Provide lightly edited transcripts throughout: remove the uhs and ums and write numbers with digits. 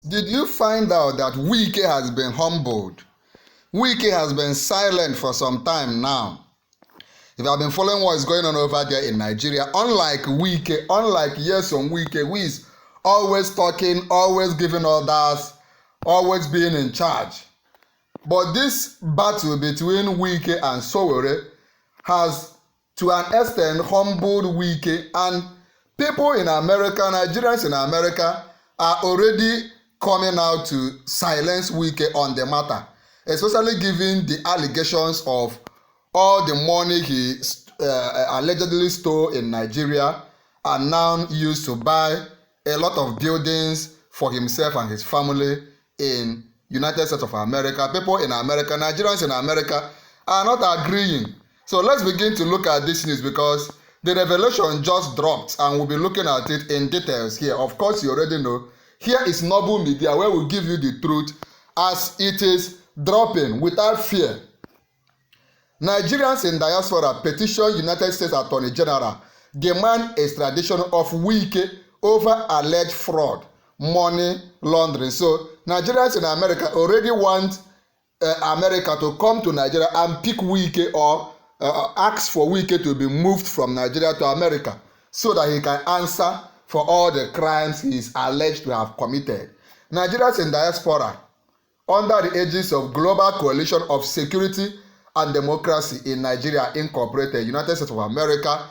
Did you find out that WIKE has been humbled? WIKE has been silent for some time now. If you have been following what is going on over there in Nigeria, unlike WIKE, unlike Nyesom Wike, who is always talking, always giving orders, always being in charge. But this battle between WIKE and Sowore has, to an extent, humbled WIKE, and people in America, Nigerians in America, are already coming out to silence WIKE on the matter, especially given the allegations of all the money he allegedly stole in Nigeria and now used to buy a lot of buildings for himself and his family in United States of America. People in America, Nigerians in America, are not agreeing. So let's begin to look at this news, because the revelation just dropped and we'll be looking at it in details here. Of course, you already know. Here is Noble Media, where we'll give you the truth as it is dropping without fear. Nigerians in diaspora petition United States Attorney General demand extradition of WIKE over alleged fraud, money laundering. So Nigerians in America already want America to come to Nigeria and pick WIKE, or ask for WIKE to be moved from Nigeria to America so that he can answer for all the crimes he is alleged to have committed. Nigerians in diaspora, under the aegis of Global Coalition of Security and Democracy in Nigeria Incorporated, United States of America,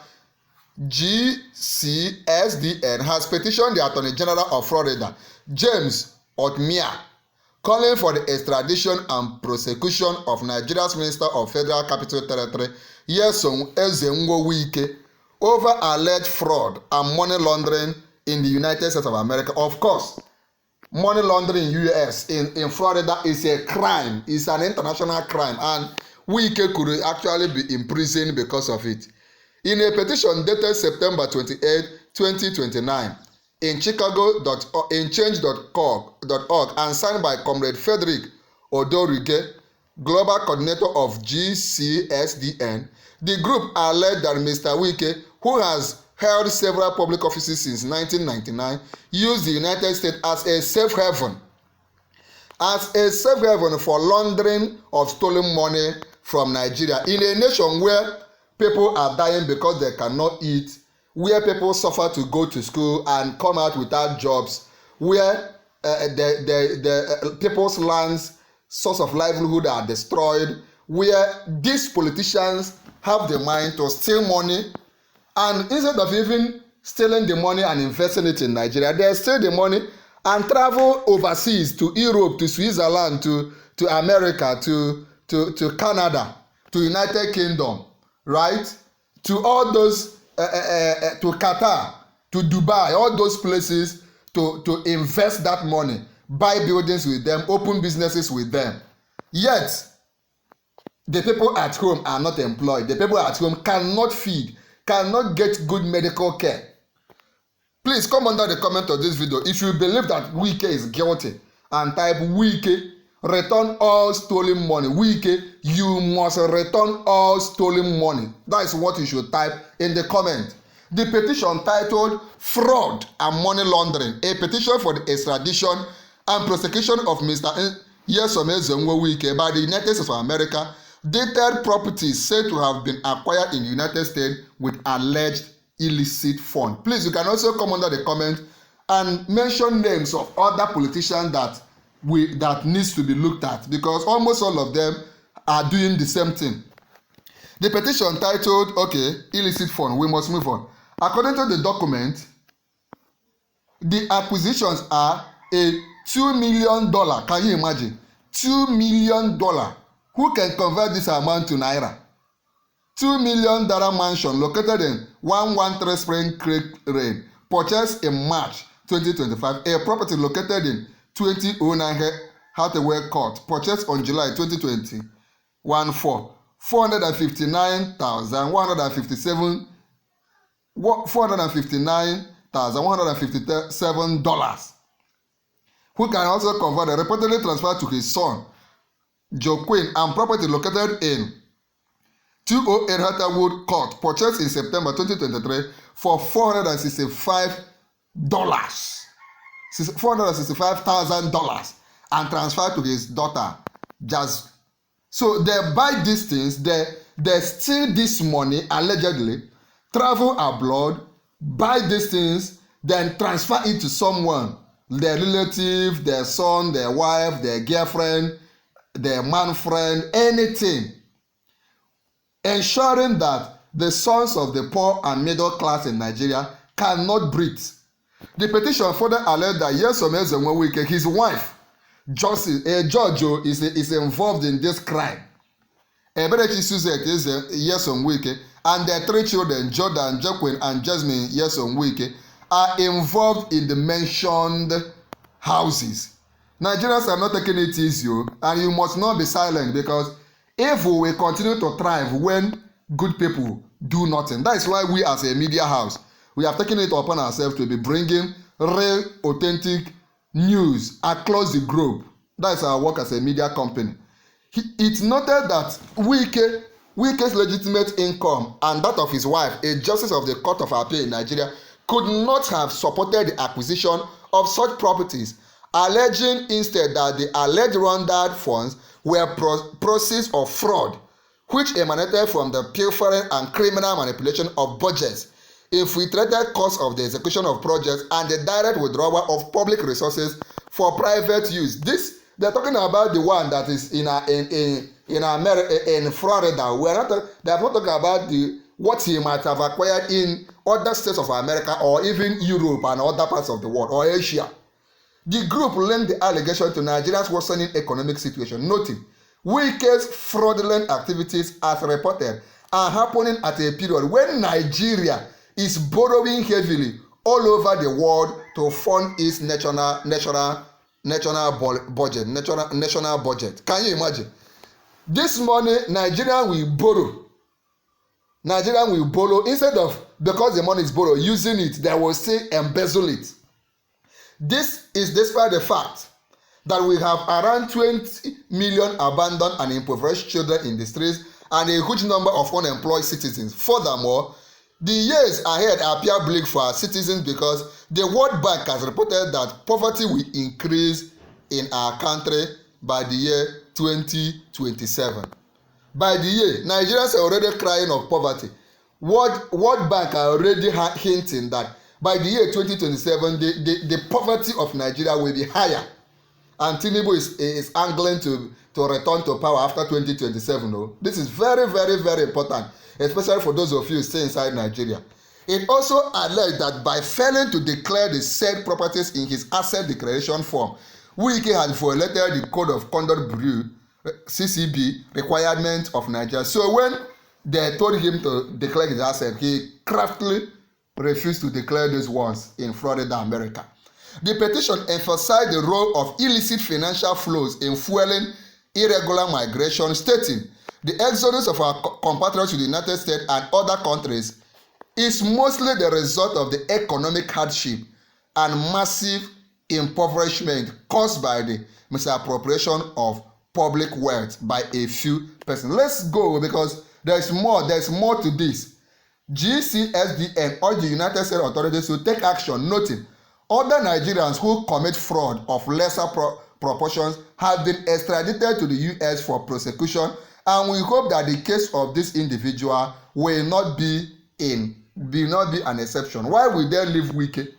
GCSDN, has petitioned the Attorney General of Florida, James Otmia, calling for the extradition and prosecution of Nigeria's Minister of Federal Capital Territory, Nyesom Wike, over alleged fraud and money laundering in the United States of America. Of course, money laundering in US, in Florida, is a crime. It's an international crime, and WIKE could actually be imprisoned because of it. In a petition dated September 28, 2029, in change.org and signed by Comrade Frederick Odorige, Global Coordinator of GCSDN, the group alleged that Mr. WIKE, who has held several public offices since 1999, used the United States as a safe haven for laundering of stolen money from Nigeria, in a nation where people are dying because they cannot eat, where people suffer to go to school and come out without jobs, where the people's lands, source of livelihood, are destroyed, where these politicians have the mind to steal money, and instead of even stealing the money and investing it in Nigeria, they steal the money and travel overseas to Europe, to Switzerland, to America, to Canada, to United Kingdom, right? To all those, to Qatar, to Dubai, all those places to invest that money, buy buildings with them, open businesses with them. Yet, the people at home are not employed. The people at home cannot feed, cannot get good medical care. Please come under the comment of this video if you believe that WIKE is guilty, and type WIKE, return all stolen money. WIKE, you must return all stolen money. That is what you should type in the comment. The petition, titled Fraud and Money Laundering, a petition for the extradition and prosecution of Mr. Nyesom Wike by the United States of America, dated properties said to have been acquired in the United States with alleged illicit funds. Please, you can also come under the comment and mention names of other politicians that needs to be looked at, because almost all of them are doing the same thing. The petition titled, illicit fund, we must move on. According to the document, the acquisitions are a $2 million. Can you imagine? $2 million. Who can convert this amount to naira? $2 million mansion located in 113 Spring Creek Lane, purchased in March 2025. A property located in 2009 Hathaway Court, purchased on July 2020, for $459,157. Who can also convert it, reportedly transferred to his son, Joaquin, and property located in 208 Hathaway Court, purchased in September 2023 for $465. $465,000 and transfer to his daughter. Just so they buy these things, they steal this money allegedly, travel abroad, buy these things, then transfer it to someone, their relative, their son, their wife, their girlfriend, their man friend, anything, ensuring that the sons of the poor and middle class in Nigeria cannot breathe. The petition further alleged that Nyesom WIKE, his wife, George, is involved in this crime. Eberechi Suzette is Nyesom WIKE, and their 3 children, Jordan, Jacqueline, and Jasmine Nyesom WIKE, are involved in the mentioned houses. Nigerians are not taking it easy, and you must not be silent, because evil will continue to thrive when good people do nothing. That is why we as a media house, we have taken it upon ourselves to be bringing real, authentic news across the globe. That is our work as a media company. It's noted that WIKE's legitimate income and that of his wife, a justice of the Court of Appeal in Nigeria, could not have supported the acquisition of such properties, alleging instead that the alleged rendered funds were proceeds of fraud, which emanated from the pilfering and criminal manipulation of budgets, infiltrated costs of the execution of projects, and the direct withdrawal of public resources for private use. This, they're talking about the one that is in America, in Florida. They're not talking about what he might have acquired in other states of America or even Europe and other parts of the world or Asia. The group linked the allegation to Nigeria's worsening economic situation, noting WIKE's fraudulent activities, as reported, are happening at a period when Nigeria is borrowing heavily all over the world to fund its national budget. Can you imagine? This money Nigeria will borrow. Instead of, because the money is borrowed, using it, they will still embezzle it. This is despite the fact that we have around 20 million abandoned and impoverished children in the streets and a huge number of unemployed citizens. Furthermore, the years ahead appear bleak for our citizens because the World Bank has reported that poverty will increase in our country by the year 2027. By the year, Nigerians are already crying of poverty. World Bank are already hinting that by the year 2027, the poverty of Nigeria will be higher. And Tinubu is angling to return to power after 2027. No? This is very, very, very important, especially for those of you who stay inside Nigeria. It also alleged that by failing to declare the said properties in his asset declaration form, WIKE had violated the Code of Conduct Bureau, CCB, requirement of Nigeria. So when they told him to declare his asset, he craftily refused to declare these ones in Florida, America. The petition emphasized the role of illicit financial flows in fueling irregular migration, stating the exodus of our compatriots to the United States and other countries is mostly the result of the economic hardship and massive impoverishment caused by the misappropriation of public wealth by a few persons. Let's go, because there's more to this. GCSDN urged the United States authorities to take action, noting other Nigerians who commit fraud of lesser proportions have been extradited to the U.S. for prosecution, and we hope that the case of this individual will not be an exception. Why will they leave WIKE?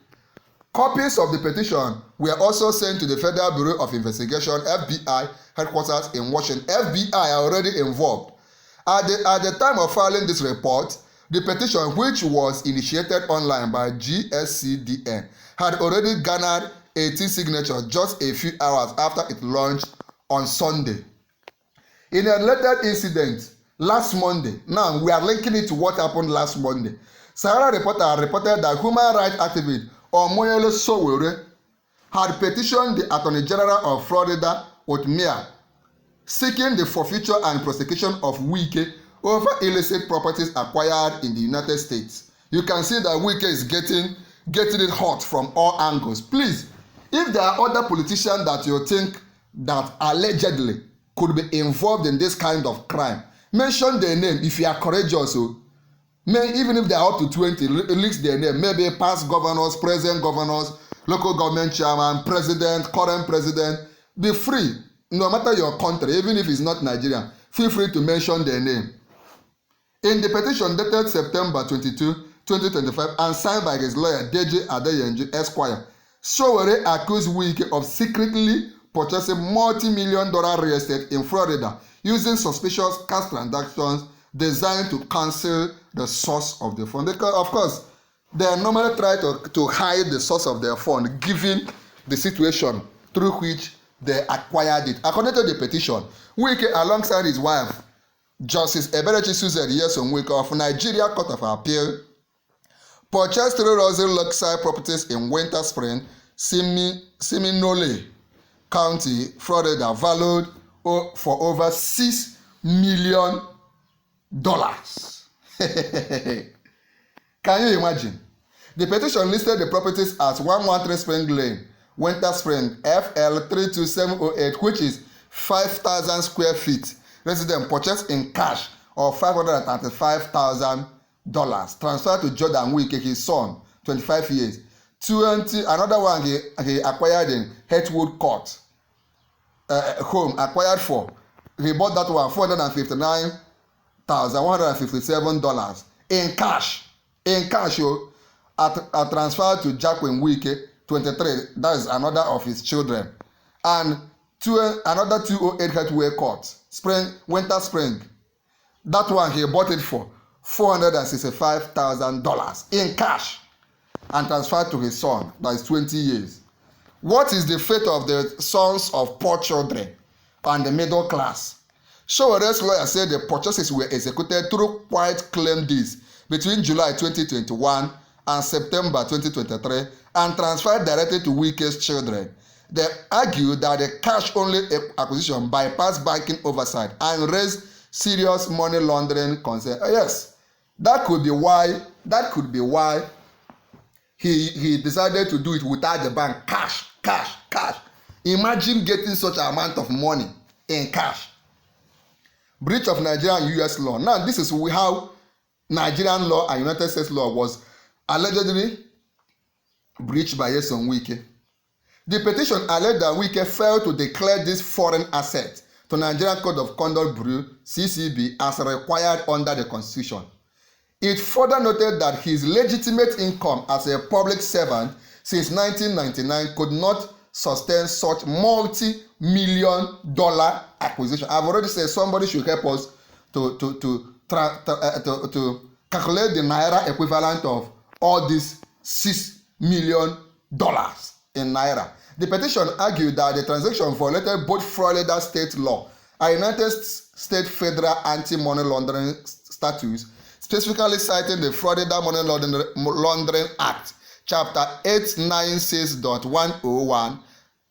Copies of the petition were also sent to the Federal Bureau of Investigation, FBI, headquarters in Washington. FBI are already involved. At the time of filing this report, the petition, which was initiated online by GSCDN, had already garnered 18 signatures just a few hours after it launched on Sunday. In a related incident last Monday, now we are linking it to what happened last Monday, Sahara reporter reported that human rights activist Omoyele Sowore had petitioned the Attorney General of Florida, Otmia, seeking the forfeiture and prosecution of WIKE over illicit properties acquired in the United States. You can see that WIKE is getting it hot from all angles. Please, if there are other politicians that you think that allegedly could be involved in this kind of crime, mention their name if you are courageous. Even if they are up to 20, list their name. Maybe past governors, present governors, local government chairman, president, current president. Be free, no matter your country, even if it's not Nigerian. Feel free to mention their name. In the petition dated September 22, 2025 and signed by his lawyer Deji Adeyenju Esquire, Sowore accused WIKE of secretly purchasing multi-million-dollar real estate in Florida using suspicious cash transactions designed to cancel the source of the fund. Because, of course, they normally try to hide the source of their fund given the situation through which they acquired it. According to the petition, WIKE, alongside his wife, Justice Eberechi Susan Nyesom-Wike of Nigeria Court of Appeal, purchased 3 luxury lakeside properties in Winter Spring, Seminole County, Florida, valued for over $6 million. Can you imagine? The petition listed the properties as 113 Spring Lane, Winter Spring, FL 32708, which is 5,000 square feet. Resident purchased in cash of $535,000, transferred to Jordan WIKE, his son, 25 years. Another one he acquired in Hetwood Court, home acquired for. He bought that one $459,157 in cash. In cash, transferred to Jacqueline WIKE, 23. That is another of his children. And another 208 Hetway Court, Winter Spring. That one he bought it for $465,000 in cash and transferred to his son, that is 20 years. What is the fate of the sons of poor children and the middle class? Sowore's lawyer said the purchases were executed through quiet claim deeds between July 2021 and September 2023 and transferred directly to WIKE's children. They argued that the cash-only acquisition bypassed banking oversight and raised serious money laundering concerns. Yes, that could be why he decided to do it without the bank. Cash. Imagine getting such an amount of money in cash. Breach of Nigerian and U.S. law. Now, this is how Nigerian law and United States law was allegedly breached by Nyesom-Wike. The petition alleged that WIKE failed to declare this foreign asset to Nigerian Code of Conduct Bureau, CCB, as required under the Constitution. It further noted that his legitimate income as a public servant since 1999 could not sustain such multi-million-dollar acquisition. I've already said somebody should help us to calculate the naira equivalent of all these $6 million in naira. The petition argued that the transaction violated both Florida state law and United States federal anti-money laundering statutes, specifically citing the Florida Money Laundering Act, Chapter 896.101,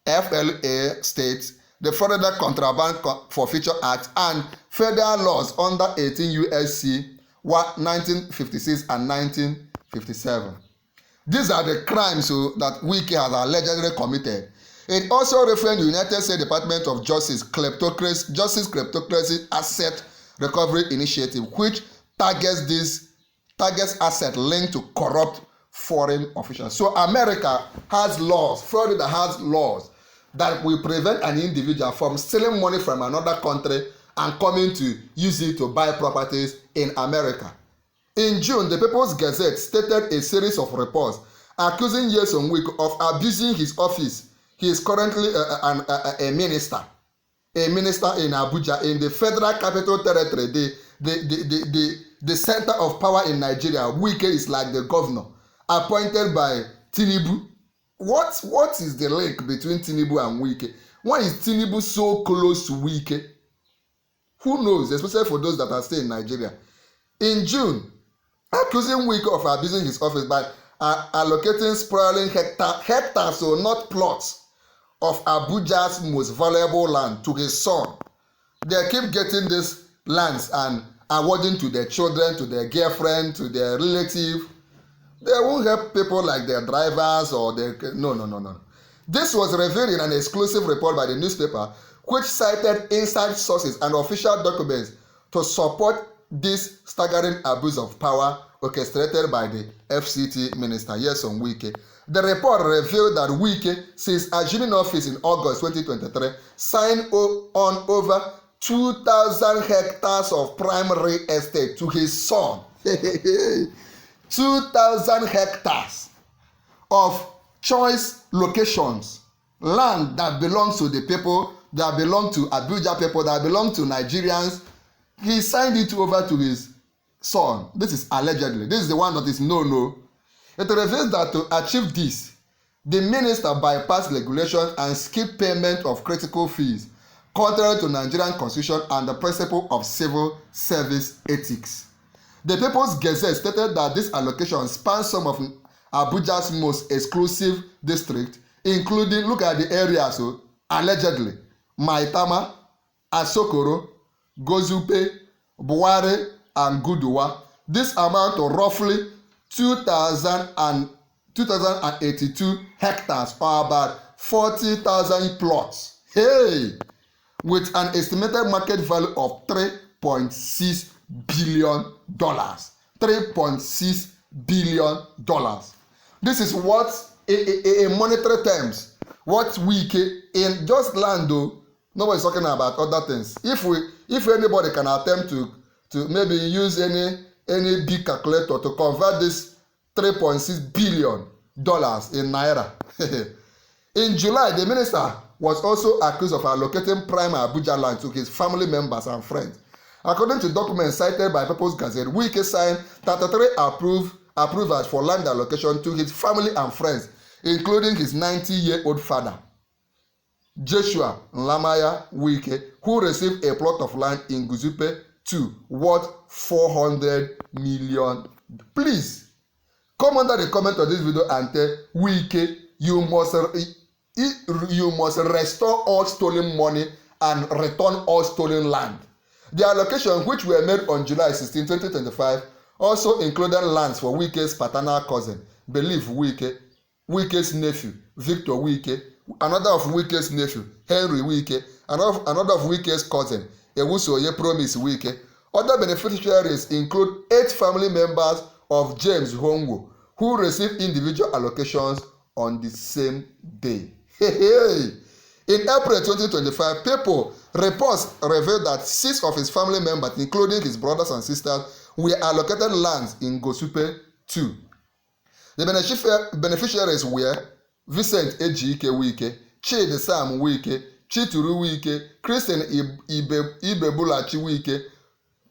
FLA states, the Florida Contraband Forfeiture Act, and federal laws under 18 U.S.C. 1956 and 1957. These are the crimes that WIKE has allegedly committed. It also referred to the United States Department of Justice Kleptocracy Asset Recovery Initiative, which targets assets linked to corrupt foreign officials. So America has laws, Florida has laws that will prevent an individual from stealing money from another country and coming to use it to buy properties in America. In June, the People's Gazette stated a series of reports accusing Nyesom-Wike of abusing his office. He is currently a minister in Abuja, in the Federal Capital Territory, the center of power in Nigeria. WIKE is like the governor, appointed by Tinubu. What is the link between Tinubu and WIKE? Why is Tinubu so close to WIKE? Who knows, especially for those that are still in Nigeria. In June, accusing WIKE of abusing his office by allocating sprawling hectares, so not plots, of Abuja's most valuable land to his son. They keep getting these lands and awarding to their children, to their girlfriend, to their relative. They won't help people like their drivers or their... No. This was revealed in an exclusive report by the newspaper, which cited inside sources and official documents to support this staggering abuse of power orchestrated by the FCT minister Nyesom-Wike. The report revealed that WIKE, since assuming office in August 2023, signed on over 2,000 hectares of primary estate to his son. 2,000 hectares of choice locations, land that belongs to the people, that belong to Abuja people, that belong to Nigerians. He signed it over to his son. This is allegedly. This is the one that is no. It reveals that to achieve this, the minister bypassed regulations and skipped payment of critical fees, contrary to Nigerian constitution and the principle of civil service ethics. The People's Gazette stated that this allocation spans some of Abuja's most exclusive districts, including, look at the areas, so, allegedly, Maitama, Asokoro, Gozupe, Buware, and Guduwa. This amount to roughly 2,082 hectares, or about 40,000 plots. Hey! With an estimated market value of $3.6 billion. $3.6 billion. This is what, in monetary terms, what WIKE in just land, though, nobody's talking about other things. If anybody can attempt to maybe use any big calculator to convert this $3.6 billion in naira. In July, the minister was also accused of allocating prime Abuja land to his family members and friends. According to documents cited by People's Gazette, WIKE signed 33 approvals for land allocation to his family and friends, including his 90-year-old father, Joshua Nlamaya WIKE, who received a plot of land in Guzupe 2 worth $400 million. Please, come under the comment of this video and tell WIKE you must restore all stolen money and return all stolen land. The allocation, which were made on July 16, 2025, also included lands for WIKE's paternal cousin, Belief WIKE, WIKE's nephew, Victor WIKE, another of WIKE's nephew, Henry WIKE, another of WIKE's cousin, Ewusoye Promise WIKE. Other beneficiaries include 8 family members of James Hongo, who received individual allocations on the same day. In April 2025, reports revealed that 6 of his family members, including his brothers and sisters, were allocated lands in Gosupe 2. The beneficiaries were Vincent Ejike WIKE, Chidi Sam WIKE, Chituru WIKE, Christian Ibebulachi WIKE,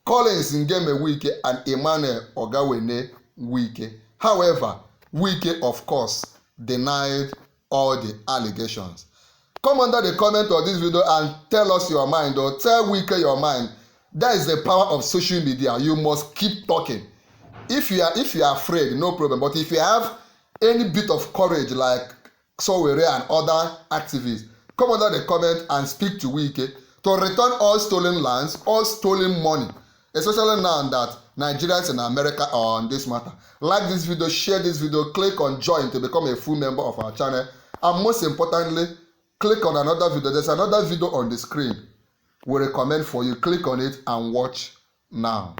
Collins Ngeme WIKE, and Emmanuel Ogawene WIKE. However, WIKE, of course, denied all the allegations. Come under the comment of this video and tell us your mind, or tell WIKE your mind. That is the power of social media. You must keep talking. If you are afraid, no problem. But if you have any bit of courage, like Sowore and other activists, come under the comment and speak to WIKE to return all stolen lands, all stolen money, especially now that Nigerians in America are on this matter. Like this video, share this video, click on join to become a full member of our channel, and most importantly, click on another video. There's another video on the screen we recommend for you. Click on it and watch now.